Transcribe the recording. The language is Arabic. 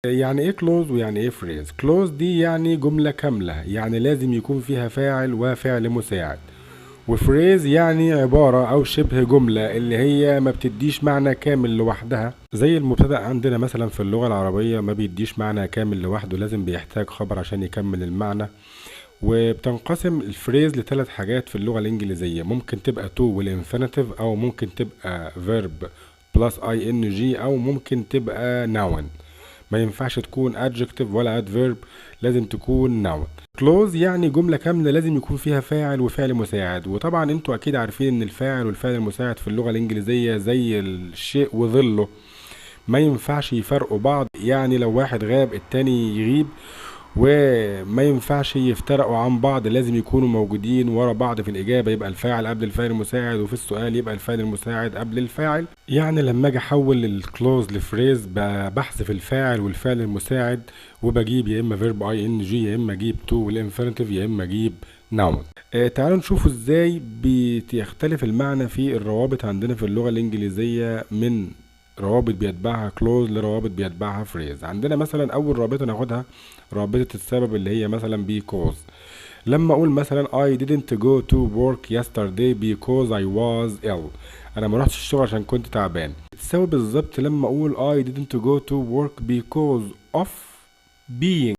يعني ايه كلوز ويعني ايه فريز؟ كلوز دي يعني جملة كاملة، يعني لازم يكون فيها فاعل وفعل مساعد. وفريز يعني عبارة او شبه جملة اللي هي ما بتديش معنى كامل لوحدها، زي المبتدأ عندنا مثلا في اللغة العربية ما بيديش معنى كامل لوحده، لازم بيحتاج خبر عشان يكمل المعنى. وبتنقسم الفريز لثلاث حاجات في اللغة الإنجليزية، ممكن تبقى تو والانفينيتيف، أو ممكن تبقى verb بلس اي ان جي، أو ممكن تبقى noun. ما ينفعش تكون adjective ولا adverb، لازم تكون noun. close يعني جملة كاملة لازم يكون فيها فاعل وفعل مساعد، وطبعا انتوا اكيد عارفين ان الفاعل والفعل المساعد في اللغة الانجليزية زي الشيء وظله، ما ينفعش يفرقوا بعض. يعني لو واحد غاب التاني يغيب، وما ينفعش يفترقوا عن بعض، لازم يكونوا موجودين ورا بعض. في الإجابة يبقى الفاعل قبل الفاعل المساعد، وفي السؤال يبقى الفاعل المساعد قبل الفاعل. يعني لما اجي احول الكلوز لفريز بحذف الفاعل والفعل المساعد، وبجيب يا اما فيرب اي ان جي، يا اما اجيب تو والانفينيتيف، يا اما اجيب ناون. تعالوا نشوفوا ازاي بيختلف المعنى في الروابط عندنا في اللغة الإنجليزية، من روابط بيتبعها كلوز لروابط بيتبعها فريز. عندنا مثلا اول رابطه ناخدها رابطه السبب، اللي هي مثلا because. لما اقول مثلا I didn't go to work yesterday because I was ill، انا ما رحتش الشغل عشان كنت تعبان. تساوي بالظبط لما اقول I didn't go to work because of being